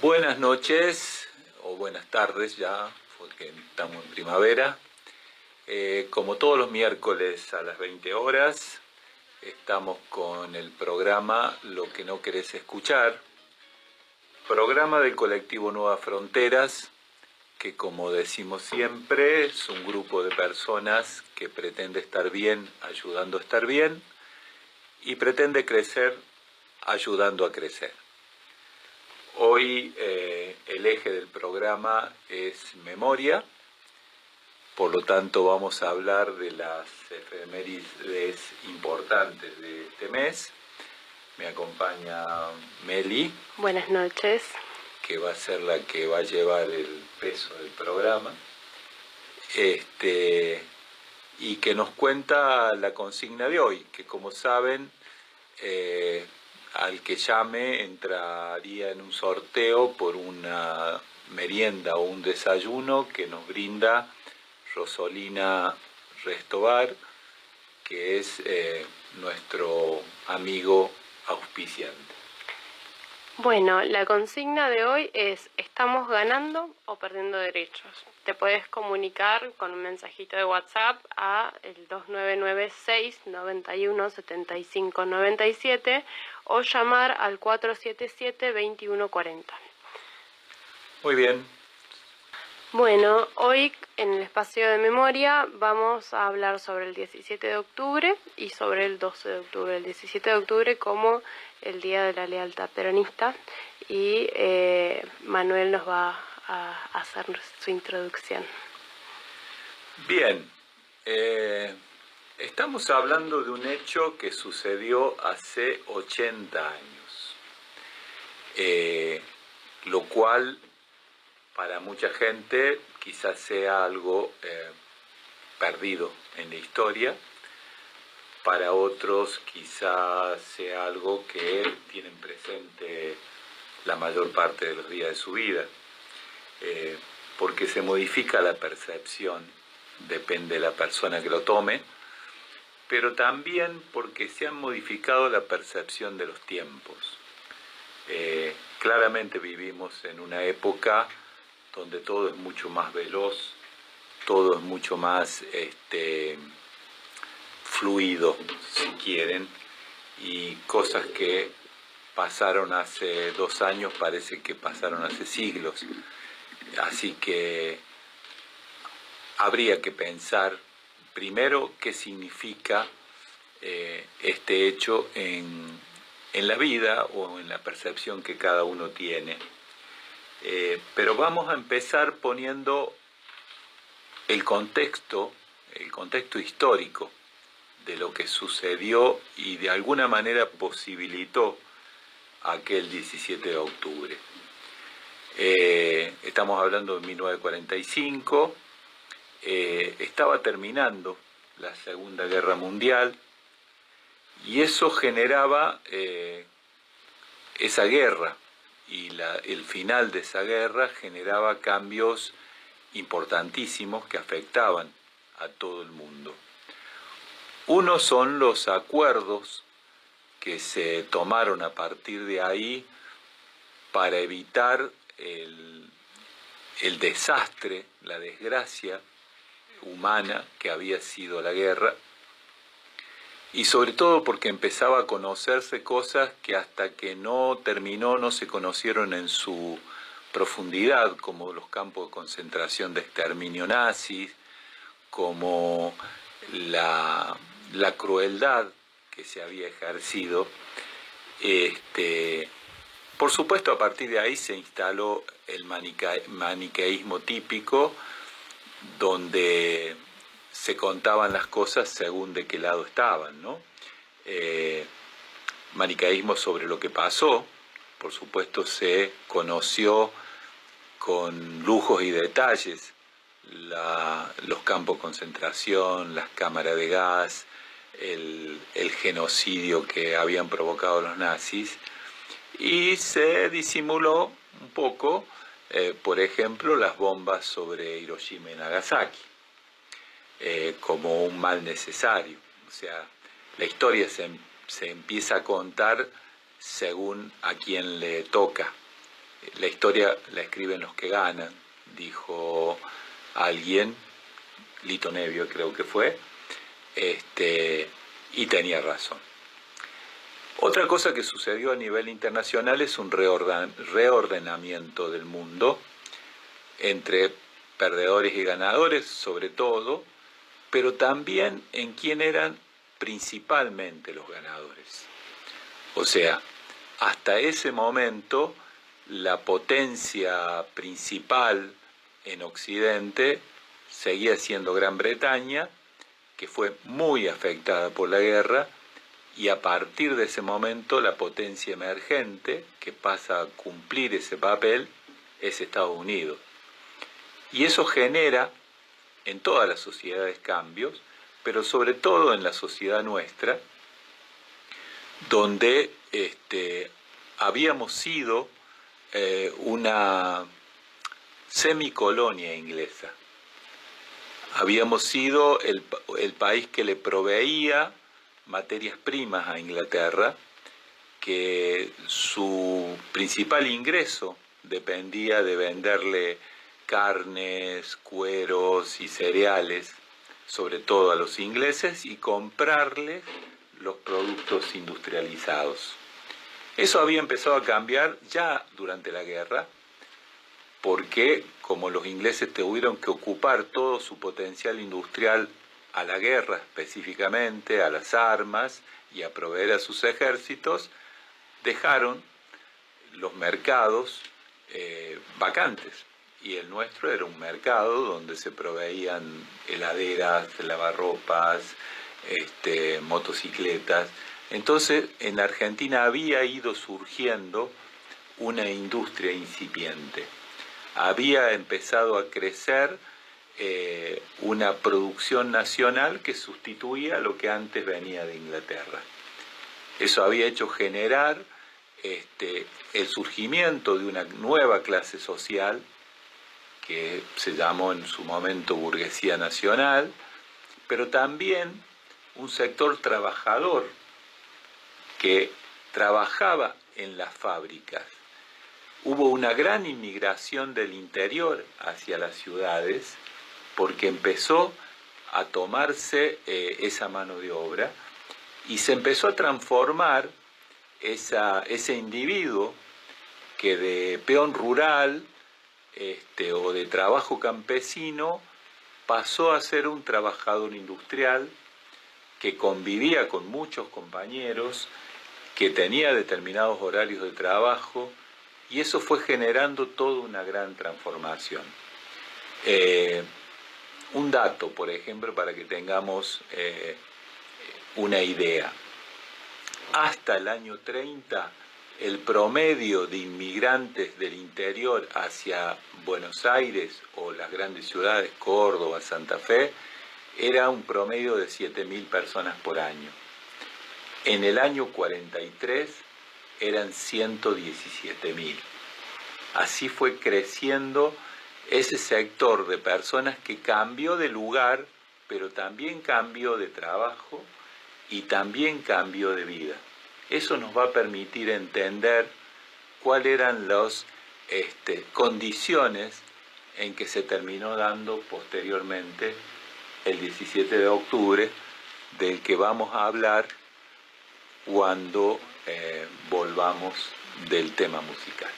Buenas noches o buenas tardes ya, porque estamos en primavera. Como todos los miércoles a las 20 horas, estamos con el programa Lo que no querés escuchar, programa del colectivo Nuevas Fronteras, que como decimos siempre, es un grupo de personas que pretende estar bien ayudando a estar bien y pretende crecer ayudando a crecer. Hoy el eje del programa es memoria, por lo tanto vamos a hablar de las efemérides importantes de este mes. Me acompaña Meli, Buenas noches. que va a ser la que va a llevar el peso del programa, y que nos cuenta la consigna de hoy, que como saben, al que llame entraría en un sorteo por una merienda o un desayuno que nos brinda Rosolina Restobar, que es nuestro amigo auspiciante. Bueno, la consigna de hoy es: ¿estamos ganando o perdiendo derechos? Te puedes comunicar con un mensajito de WhatsApp a el 2996 91 75 97 o llamar al 477 2140. Muy bien. Bueno, hoy en el espacio de memoria vamos a hablar sobre el 17 de octubre y sobre el 12 de octubre. El 17 de octubre como el Día de la Lealtad Peronista, y Manuel nos va a hacer su introducción. Bien, estamos hablando de un hecho que sucedió hace 80 años, lo cual para mucha gente quizás sea algo perdido en la historia, para otros quizás sea algo que tienen presente la mayor parte de los días de su vida, porque se modifica la percepción, depende de la persona que lo tome, pero también porque se han modificado la percepción de los tiempos. Claramente vivimos en una época donde todo es mucho más veloz, todo es mucho más fluido, si quieren, y cosas que pasaron hace 2 años parece que pasaron hace siglos. Así que habría que pensar primero qué significa este hecho en la vida o en la percepción que cada uno tiene. Pero vamos a empezar poniendo el contexto histórico de lo que sucedió y de alguna manera posibilitó aquel 17 de octubre. Estamos hablando de 1945, estaba terminando la Segunda Guerra Mundial y eso generaba esa guerra, y el final de esa guerra generaba cambios importantísimos que afectaban a todo el mundo. Uno son los acuerdos que se tomaron a partir de ahí para evitar el desastre, la desgracia humana que había sido la guerra, y sobre todo porque empezaba a conocerse cosas que hasta que no terminó no se conocieron en su profundidad, como los campos de concentración de exterminio nazis, como la crueldad que se había ejercido. Por supuesto, a partir de ahí se instaló el maniqueísmo típico, donde se contaban las cosas según de qué lado estaban, ¿no? Maniqueísmo sobre lo que pasó, por supuesto se conoció con lujos y detalles los campos de concentración, las cámaras de gas, el genocidio que habían provocado los nazis, y se disimuló un poco, por ejemplo, las bombas sobre Hiroshima y Nagasaki, como un mal necesario. O sea, la historia se empieza a contar según a quien le toca La historia la escriben los que ganan, dijo alguien, Lito Nevio creo que fue, y tenía razón. Otra cosa que sucedió a nivel internacional es un reordenamiento del mundo entre perdedores y ganadores, sobre todo, pero también en quién eran principalmente los ganadores. O sea, hasta ese momento la potencia principal en Occidente seguía siendo Gran Bretaña, que fue muy afectada por la guerra, y a partir de ese momento la potencia emergente que pasa a cumplir ese papel es Estados Unidos. Y eso genera en todas las sociedades cambios, pero sobre todo en la sociedad nuestra, donde habíamos sido una semicolonia inglesa. Habíamos sido el país que le proveía materias primas a Inglaterra, que su principal ingreso dependía de venderle carnes, cueros y cereales, sobre todo a los ingleses, y comprarles los productos industrializados. Eso había empezado a cambiar ya durante la guerra, porque como los ingleses tuvieron que ocupar todo su potencial industrial a la guerra específicamente, a las armas y a proveer a sus ejércitos, dejaron los mercados vacantes. Y el nuestro era un mercado donde se proveían heladeras, lavarropas, motocicletas. Entonces, en Argentina había ido surgiendo una industria incipiente. Había empezado a crecer una producción nacional que sustituía lo que antes venía de Inglaterra. Eso había hecho generar el surgimiento de una nueva clase social que se llamó en su momento burguesía nacional, pero también un sector trabajador que trabajaba en las fábricas. Hubo una gran inmigración del interior hacia las ciudades porque empezó a tomarse esa mano de obra y se empezó a transformar ese individuo que de peón rural o de trabajo campesino pasó a ser un trabajador industrial que convivía con muchos compañeros, que tenía determinados horarios de trabajo, y eso fue generando toda una gran transformación. Un dato, por ejemplo, para que tengamos una idea. Hasta el año 30, el promedio de inmigrantes del interior hacia Buenos Aires o las grandes ciudades, Córdoba, Santa Fe, era un promedio de 7.000 personas por año. En el año 43 eran 117.000. Así fue creciendo ese sector de personas que cambió de lugar, pero también cambió de trabajo y también cambió de vida. Eso nos va a permitir entender cuáles eran las condiciones en que se terminó dando posteriormente el 17 de octubre, del que vamos a hablar cuando volvamos del tema musical.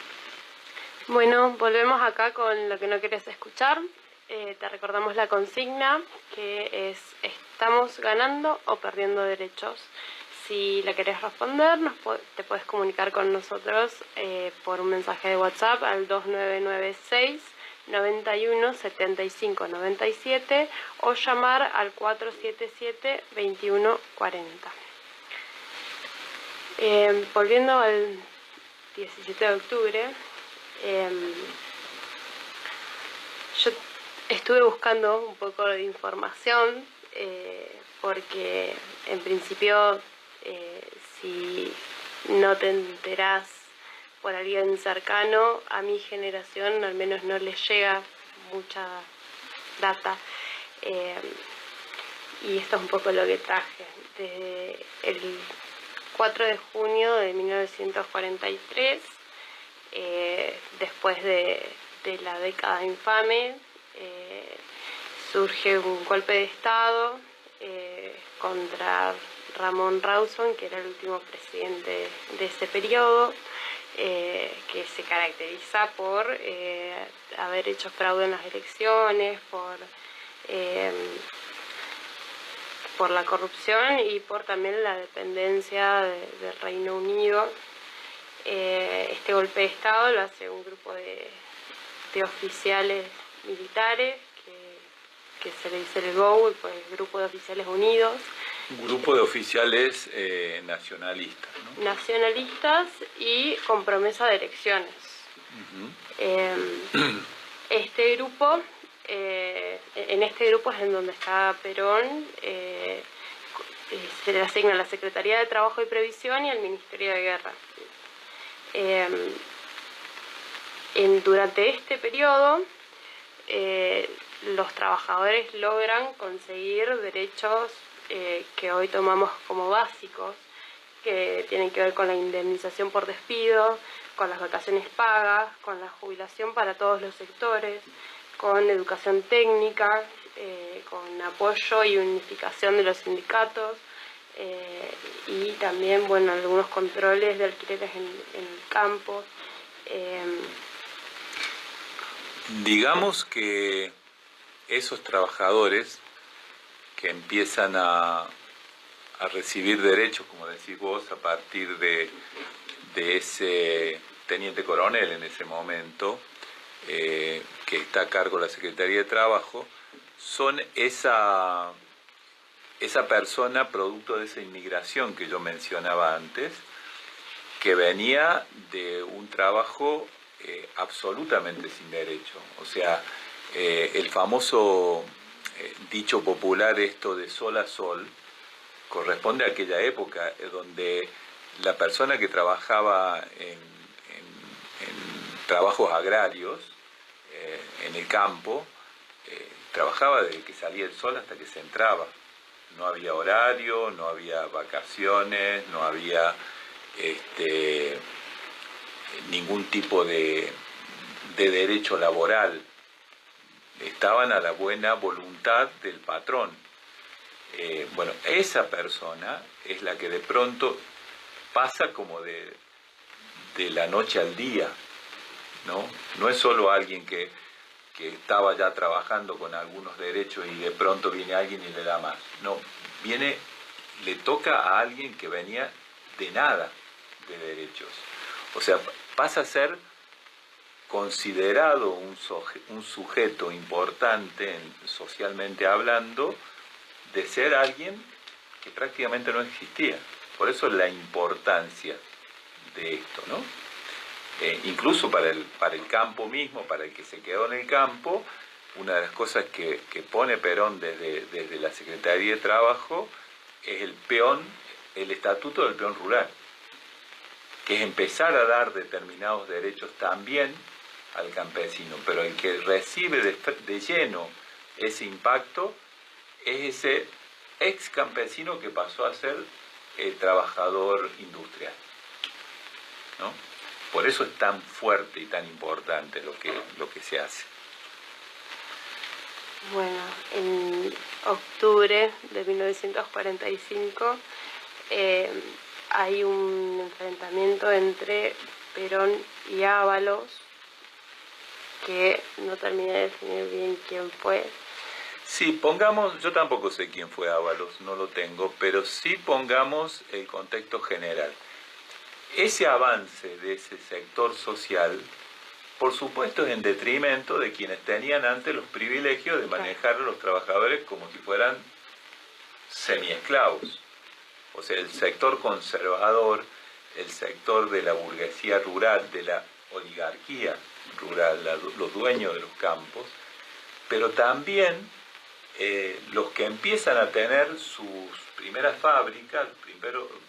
Bueno, volvemos acá con lo que no querés escuchar. Te recordamos la consigna, que es: ¿estamos ganando o perdiendo derechos? Si la querés responder, te puedes comunicar con nosotros por un mensaje de WhatsApp al 2996 91 75 97 o llamar al 477 21 40. Volviendo al 17 de octubre, yo estuve buscando un poco de información porque en principio si no te enterás por alguien cercano, a mi generación al menos no les llega mucha data, y esto es un poco lo que traje. Desde el 4 de junio de 1943 Después de la década infame, surge un golpe de Estado contra Ramón Rawson, que era el último presidente de ese periodo, que se caracteriza por haber hecho fraude en las elecciones, por la corrupción y por también la dependencia del Reino Unido. Este golpe de Estado lo hace un grupo de oficiales militares que se le dice el GOU, pues el Grupo de Oficiales Unidos. Un grupo de oficiales nacionalistas, ¿no? Nacionalistas y con promesa de elecciones. Este grupo, en este grupo es en donde está Perón, se le asigna la Secretaría de Trabajo y Previsión y el Ministerio de Guerra. Durante este periodo, los trabajadores logran conseguir derechos que hoy tomamos como básicos, que tienen que ver con la indemnización por despido, con las vacaciones pagas, con la jubilación para todos los sectores, con educación técnica, con apoyo y unificación de los sindicatos, y también, bueno, algunos controles de alquileres en el campo. Digamos que esos trabajadores que empiezan a recibir derechos, como decís vos, a partir de ese teniente coronel en ese momento, que está a cargo de la Secretaría de Trabajo, son esa persona producto de esa inmigración que yo mencionaba antes, que venía de un trabajo absolutamente sin derecho. O sea, el famoso dicho popular, esto de sol a sol, corresponde a aquella época donde la persona que trabajaba en trabajos agrarios, en el campo, trabajaba desde que salía el sol hasta que se entraba. No había horario, no había vacaciones, no había ningún tipo de derecho laboral. Estaban a la buena voluntad del patrón. Bueno, esa persona es la que de pronto pasa como de la noche al día, ¿no? No es solo alguien que estaba ya trabajando con algunos derechos y de pronto viene alguien y le da más. No, le toca a alguien que venía de nada de derechos. O sea, pasa a ser considerado un sujeto importante socialmente hablando, de ser alguien que prácticamente no existía. Por eso la importancia de esto, ¿no? Incluso para el campo mismo, para el que se quedó en el campo, una de las cosas que pone Perón desde la Secretaría de Trabajo es el estatuto del peón rural, que es empezar a dar determinados derechos también al campesino, pero el que recibe de lleno ese impacto es ese ex campesino que pasó a ser trabajador industrial, ¿no? Por eso es tan fuerte y tan importante lo que se hace. Bueno, en octubre de 1945 hay un enfrentamiento entre Perón y Ábalos, que no terminé de definir bien quién fue. Sí, yo tampoco sé quién fue Ábalos, no lo tengo, pero sí pongamos el contexto general. Ese avance de ese sector social, por supuesto, es en detrimento de quienes tenían antes los privilegios de manejar a los trabajadores como si fueran semiesclavos. O sea, el sector conservador, el sector de la burguesía rural, de la oligarquía rural, los dueños de los campos, pero también los que empiezan a tener sus primeras fábricas,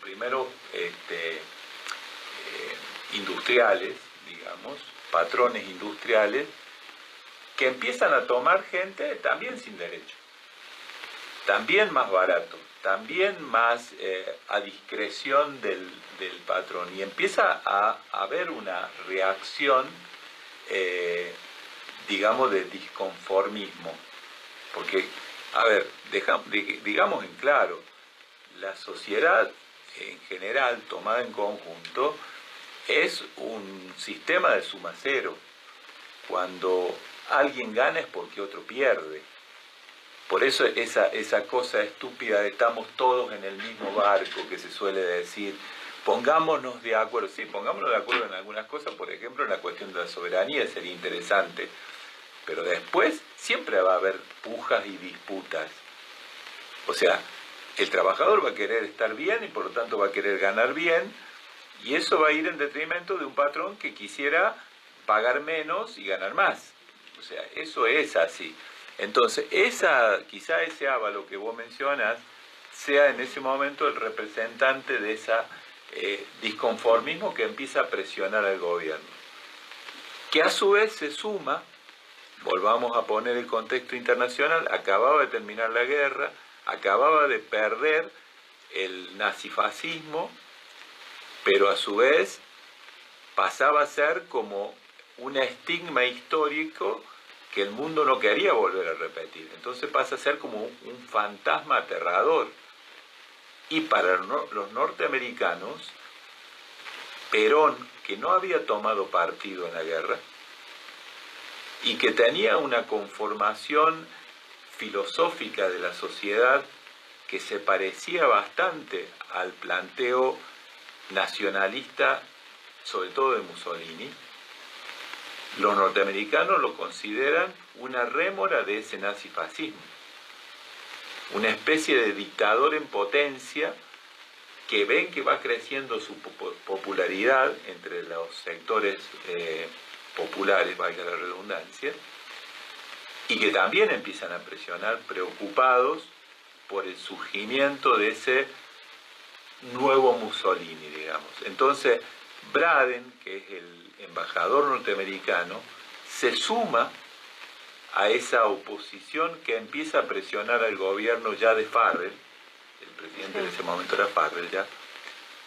primeros industriales, digamos, patrones industriales, que empiezan a tomar gente también sin derecho, también más barato, también más a discreción del patrón, y empieza a haber una reacción, digamos, de disconformismo. Porque, a ver, digamos en claro, la sociedad en general, tomada en conjunto, es un sistema de suma cero. Cuando alguien gana es porque otro pierde. Por eso esa cosa estúpida de estamos todos en el mismo barco, que se suele decir, pongámonos de acuerdo. Sí, pongámonos de acuerdo en algunas cosas, por ejemplo, en la cuestión de la soberanía sería interesante, pero después siempre va a haber pujas y disputas. O sea, el trabajador va a querer estar bien y por lo tanto va a querer ganar bien, y eso va a ir en detrimento de un patrón que quisiera pagar menos y ganar más. O sea, eso es así. Entonces, quizá ese Ávalo que vos mencionas sea en ese momento el representante de ese disconformismo que empieza a presionar al gobierno. Que a su vez se suma, volvamos a poner el contexto internacional, acababa de terminar la guerra, acababa de perder el nazifascismo, pero a su vez pasaba a ser como un estigma histórico que el mundo no quería volver a repetir. Entonces pasa a ser como un fantasma aterrador. Y para los norteamericanos, Perón, que no había tomado partido en la guerra y que tenía una conformación filosófica de la sociedad que se parecía bastante al planteo nacionalista, sobre todo de Mussolini, los norteamericanos lo consideran una rémora de ese nazifascismo, una especie de dictador en potencia que ven que va creciendo su popularidad entre los sectores populares, valga la redundancia, y que también empiezan a presionar preocupados por el surgimiento de ese nuevo Mussolini, digamos. Entonces, Braden, que es el embajador norteamericano, se suma a esa oposición que empieza a presionar al gobierno ya de Farrell, el presidente en ese momento era Farrell ya,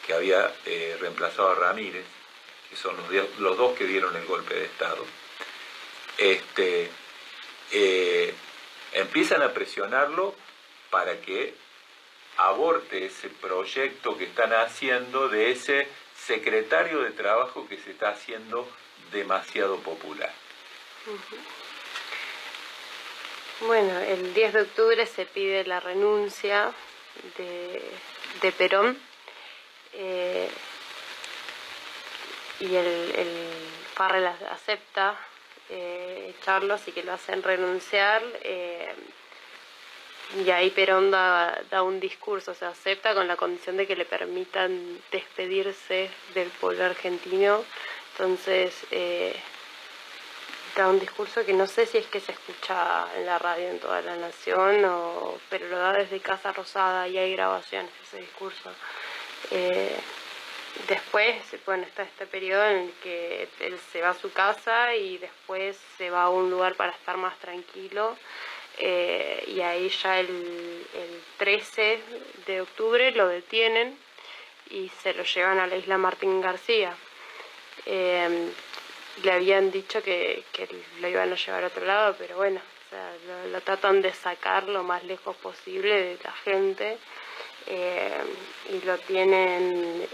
que había reemplazado a Ramírez, que son los dos que dieron el golpe de Estado. Empiezan a presionarlo para que aborte ese proyecto que están haciendo de ese secretario de trabajo que se está haciendo demasiado popular. Bueno, el 10 de octubre se pide la renuncia de Perón, y el Farrell acepta echarlo, así que lo hacen renunciar, y ahí Perón da un discurso, se acepta con la condición de que le permitan despedirse del pueblo argentino. Entonces da un discurso que no sé si es que se escucha en la radio en toda la nación, pero lo da desde Casa Rosada y hay grabaciones de ese discurso. Después, bueno, está este periodo en el que él se va a su casa y después se va a un lugar para estar más tranquilo, y ahí ya el 13 de octubre lo detienen y se lo llevan a la isla Martín García. Le habían dicho que lo iban a llevar a otro lado, pero bueno, o sea, lo tratan de sacar lo más lejos posible de la gente. Y lo tienen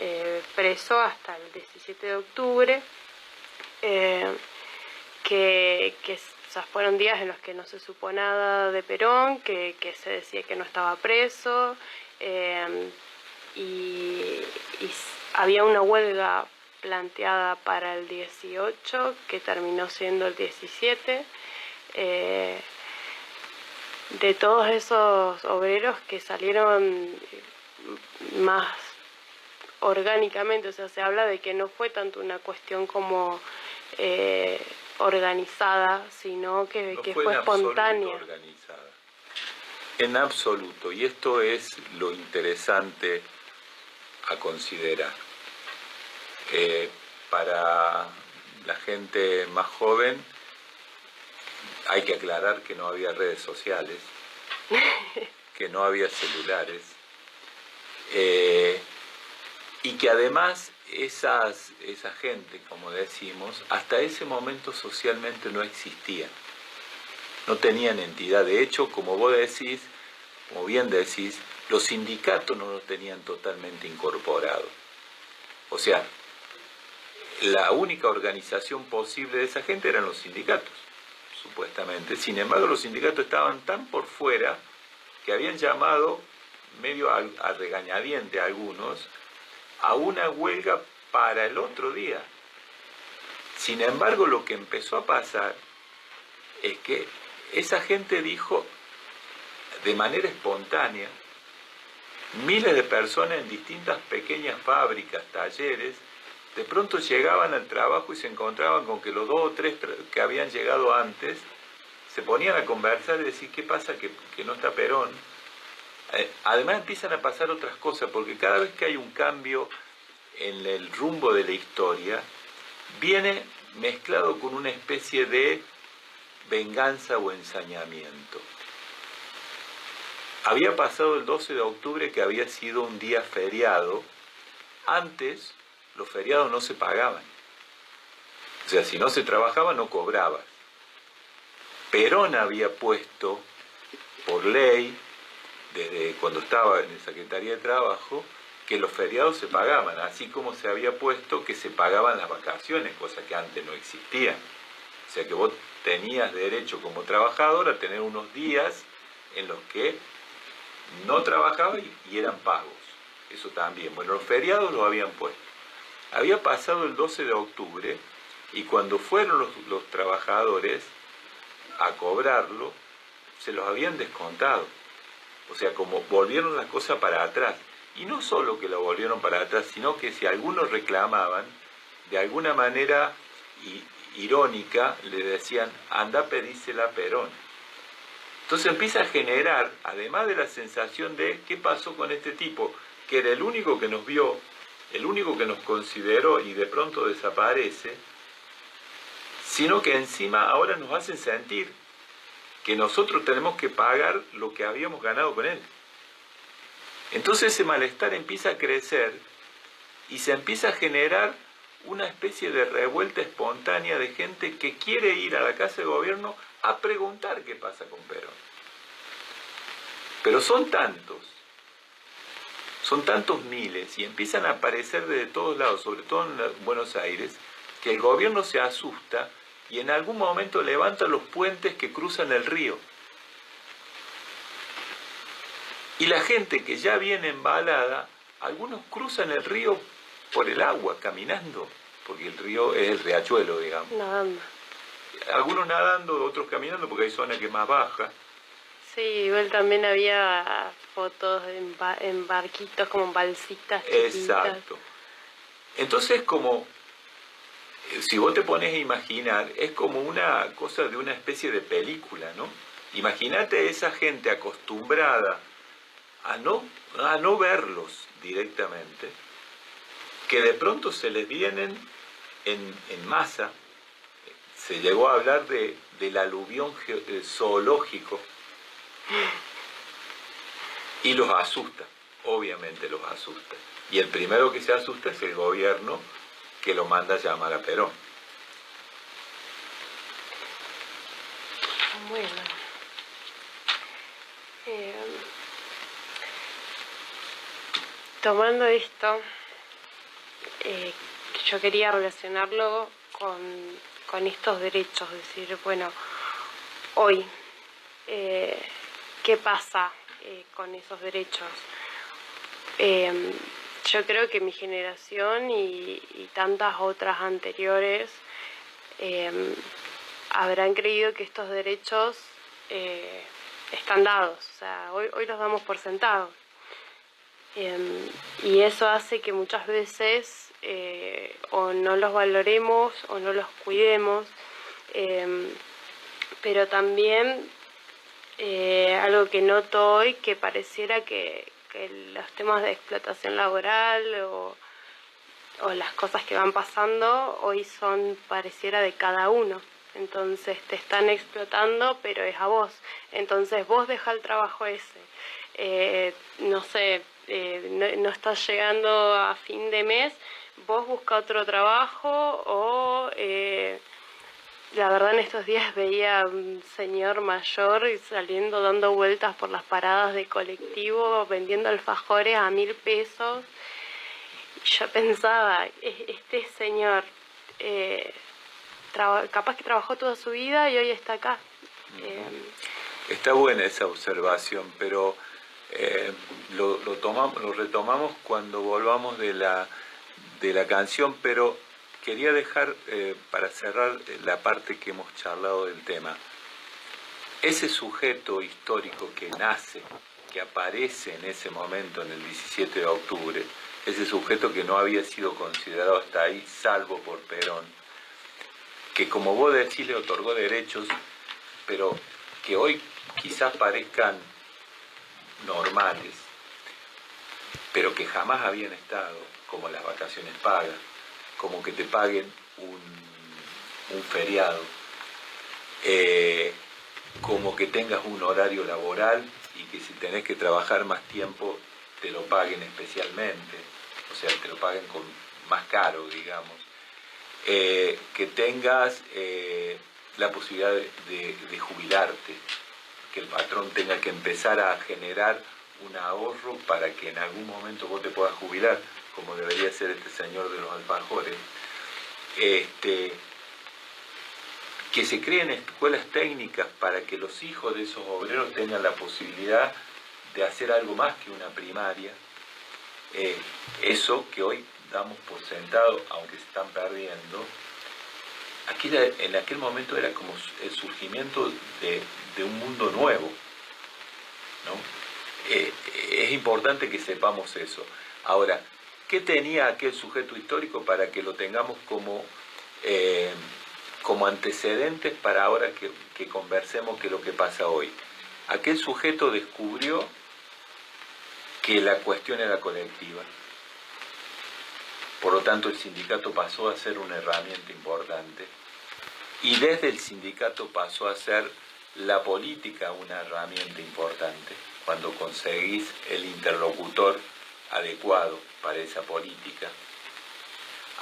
preso hasta el 17 de octubre, que o sea, fueron días en los que no se supo nada de Perón, que se decía que no estaba preso, y había una huelga planteada para el 18, que terminó siendo el 17, de todos esos obreros que salieron más orgánicamente. O sea, se habla de que no fue tanto una cuestión como organizada, sino que fue espontánea. Organizada. En absoluto, y esto es lo interesante a considerar. Para la gente más joven hay que aclarar que no había redes sociales, que no había celulares, y que además esa gente, como decimos, hasta ese momento socialmente no existían, no tenían entidad. De hecho, como vos decís, como bien decís, los sindicatos no los tenían totalmente incorporados. O sea, la única organización posible de esa gente eran los sindicatos, supuestamente. Sin embargo, los sindicatos estaban tan por fuera que habían llamado, medio a regañadiente a algunos, a una huelga para el otro día. Sin embargo, lo que empezó a pasar es que esa gente dijo de manera espontánea, miles de personas en distintas pequeñas fábricas, talleres, de pronto llegaban al trabajo y se encontraban con que los 2 o 3 que habían llegado antes se ponían a conversar y decir, ¿qué pasa que no está Perón? Además empiezan a pasar otras cosas, porque cada vez que hay un cambio en el rumbo de la historia, viene mezclado con una especie de venganza o ensañamiento. Había pasado el 12 de octubre, que había sido un día feriado. Antes los feriados no se pagaban. O sea, si no se trabajaba, no cobrabas. Perón había puesto, por ley, desde cuando estaba en la Secretaría de Trabajo, que los feriados se pagaban, así como se había puesto que se pagaban las vacaciones, cosa que antes no existía. O sea que vos tenías derecho como trabajador a tener unos días en los que no trabajabas y eran pagos. Eso también. Bueno, los feriados los habían puesto. Había pasado el 12 de octubre y cuando fueron los trabajadores a cobrarlo, se los habían descontado. O sea, como volvieron las cosas para atrás. Y no solo que lo volvieron para atrás, sino que si algunos reclamaban, de alguna manera irónica, le decían, anda, pedísela a Perón. Entonces empieza a generar, además de la sensación de qué pasó con este tipo, que era el único que nos vio, el único que nos consideró y de pronto desaparece, sino que encima ahora nos hacen sentir que nosotros tenemos que pagar lo que habíamos ganado con él. Entonces ese malestar empieza a crecer y se empieza a generar una especie de revuelta espontánea de gente que quiere ir a la Casa de Gobierno a preguntar qué pasa con Perón. Pero son tantos miles y empiezan a aparecer de todos lados, sobre todo en Buenos Aires, que el gobierno se asusta y en algún momento levanta los puentes que cruzan el río. Y la gente que ya viene embalada, algunos cruzan el río por el agua, caminando, porque el río es el riachuelo, digamos. Nadando. Algunos nadando, otros caminando, porque hay zona que es más baja. Sí, igual también había fotos en barquitos, como en balsitas chiquitas. Exacto. Entonces, como, si vos te pones a imaginar, es como una cosa de una especie de película, ¿no? Imagínate esa gente acostumbrada a no verlos directamente, que de pronto se les vienen en masa. Se llegó a hablar del aluvión zoológico y los asusta, obviamente los asusta. Y el primero que se asusta es el gobierno, que lo manda a llamar a Perón. Bueno. Tomando esto, yo quería relacionarlo con estos derechos, decir, bueno, hoy, ¿qué pasa con esos derechos? Yo creo que mi generación y tantas otras anteriores habrán creído que estos derechos están dados, o sea, hoy los damos por sentados. Y eso hace que muchas veces o no los valoremos o no los cuidemos, pero también algo que noto hoy, que pareciera que los temas de explotación laboral o las cosas que van pasando hoy pareciera de cada uno. Entonces te están explotando, pero es a vos. Entonces vos deja el trabajo ese. No sé, no estás llegando a fin de mes, vos busca otro trabajo o... la verdad en estos días veía a un señor mayor saliendo dando vueltas por las paradas de colectivo vendiendo alfajores a 1.000 pesos. Y yo pensaba, este señor capaz que trabajó toda su vida y hoy está acá. Está buena esa observación, pero lo retomamos cuando volvamos de la canción, pero quería dejar para cerrar la parte que hemos charlado del tema. Ese sujeto histórico que nace, que aparece en ese momento, en el 17 de octubre, ese sujeto que no había sido considerado hasta ahí, salvo por Perón, que como vos decís le otorgó derechos, pero que hoy quizás parezcan normales, pero que jamás habían estado, como las vacaciones pagas, como que te paguen un feriado, como que tengas un horario laboral y que si tenés que trabajar más tiempo te lo paguen especialmente, o sea, te lo paguen con más caro, digamos, que tengas la posibilidad de jubilarte, que el patrón tenga que empezar a generar un ahorro para que en algún momento vos te puedas jubilar, como debería ser este señor de los alfajores, que se creen escuelas técnicas para que los hijos de esos obreros tengan la posibilidad de hacer algo más que una primaria, eso que hoy damos por sentado, aunque se están perdiendo, en aquel momento era como el surgimiento de un mundo nuevo, ¿no? Es importante que sepamos eso. Ahora, ¿qué tenía aquel sujeto histórico para que lo tengamos como antecedentes para ahora que conversemos qué es lo que pasa hoy? Aquel sujeto descubrió que la cuestión era colectiva. Por lo tanto, el sindicato pasó a ser una herramienta importante. Y desde el sindicato pasó a ser la política una herramienta importante, cuando conseguís el interlocutor adecuado para esa política.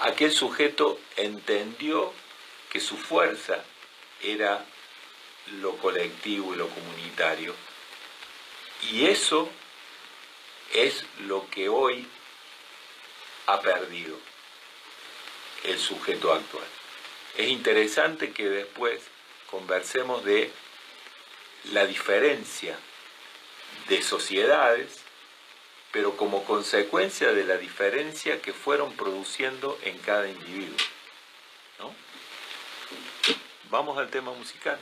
Aquel sujeto entendió que su fuerza era lo colectivo y lo comunitario. Y eso es lo que hoy ha perdido el sujeto actual. Es interesante que después conversemos de la diferencia de sociedades, pero como consecuencia de la diferencia que fueron produciendo en cada individuo, ¿no? Vamos al tema musical.